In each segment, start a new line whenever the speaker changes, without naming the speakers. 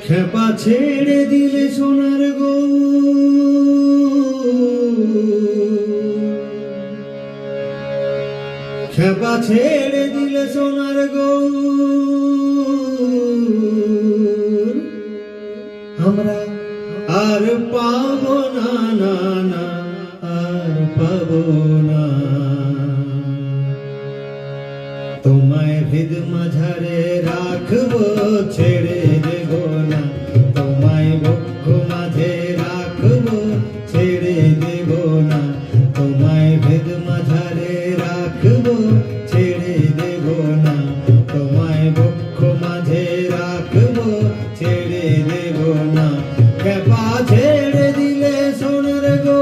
খেপা ছেড়ে দিলে সোনার গো, খেপা ছেড়ে দিলে সোনার গো, আমরা আর পাবো না, না না আর পাবো না। তোমায় ভিদ মাঝারে রাখবো, ছেড়ে দেব না। তোমায় বক্ষ মাঝে রাখবো, ছেড়ে দেব না। তোমায় ভিদ মাঝারে রাখবো, ছেড়ে দেব না। তোমায় বক্ষ মাঝে রাখবো, ছেড়ে দেব না। খেপা ছেড়ে দিলে সোনার গো,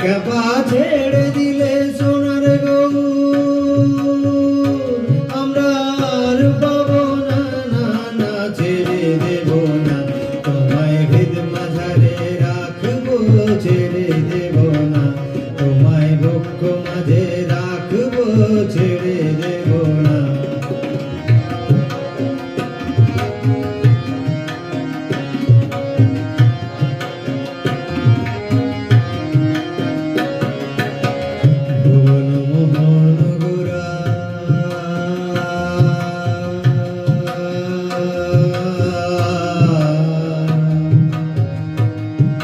খেপা ছেড়ে দিলে সোনার গো, আমরা আর পাবো না, না না ছেড়ে দেব না। তোমায় ভিদ মাঝারে রাখবো, ছেড়ে দেব না। তোমায় বক্ষ মাঝে রাখবো, ছেড়ে দেব না। ভুবন মোহন গোরা,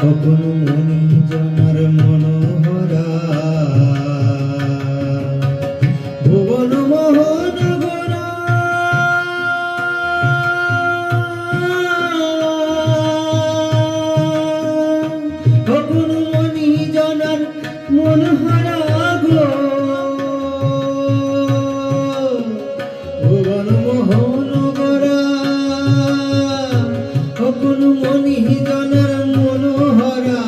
কখন মনি জনার মনোহরা। ভুবন মোহন গোরা, কখন মনি জনার মনোহরা গো। ভুবন মোহন গোরা, কখন মনি জনার মনোহরা।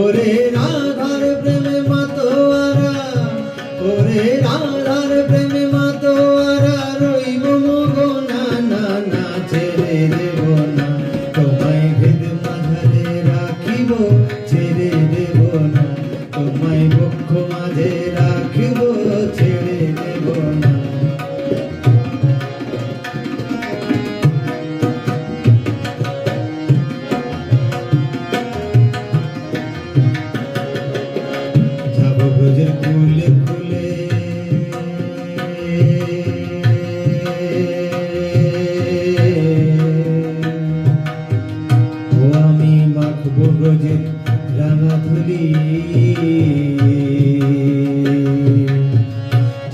ওরে রাধার প্রেমে মাতোয়ারা, ওরে রাধার প্রেমে মাতোয়ারা। রইব মগো না, না না ছেড়ে দেব না। তোমায় ভিদ মাঝারে রাখিব, ছেড়ে দেব না। তোমায় বক্ষ মাঝে রাখিব, ছেড়ে দেব না। যাব ব্রজের কুলে কুলে, ও আমি মাখবো ব্রজের রাঙা ধুলি।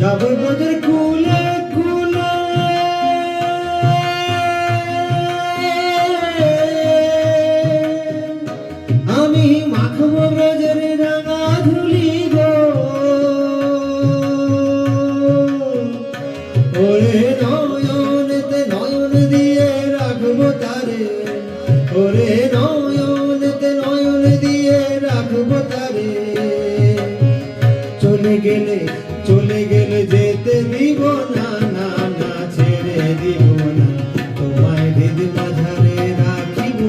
যাব ব্রজের কুলে কুলে, আমি মাখবো ব্রজের রাঙা ধুলি গো। ওরে নয়নেতে নয়ন দিয়ে রাখবো তারে, ওরে নয়নেতে নয়ন দিয়ে রাখবো তারে। চলে গেলে চলে গেলে যেতে দিব না, না না ছেড়ে দিব না। তোমায় ভিদ মাঝারে রাখিব,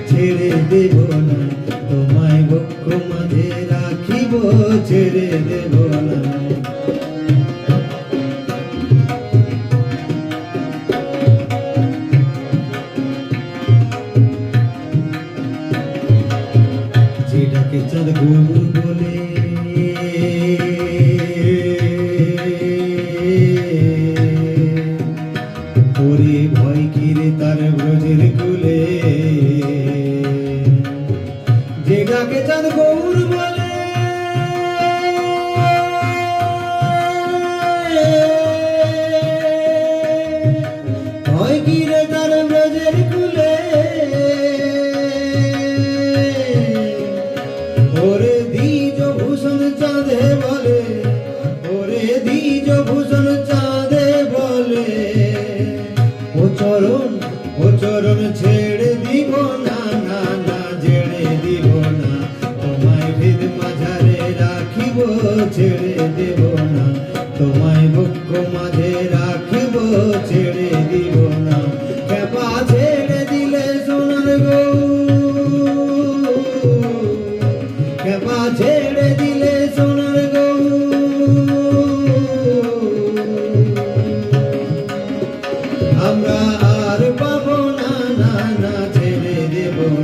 ছেড়ে দেব না। তোমায় বক্ষ মাঝে রাখিব, ছেড়ে দেব না। যেটাকে চাঁদ গৌর বলে, ওরে ভয় কিরে তার ব্রজের কুলে। যেটাকে চাঁদ গৌর বলে,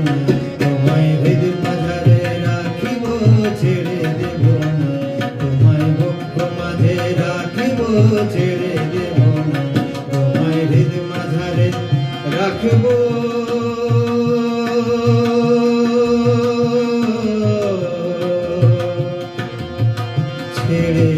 না, তোমায় হৃদ মাঝারে রাখিব ছেড়ে দেব না, তোমায় বক্ষ মাঝে রাখিব ছেড়ে দেব না, তোমায় হৃদ মাঝারে রাখিব ছেড়ে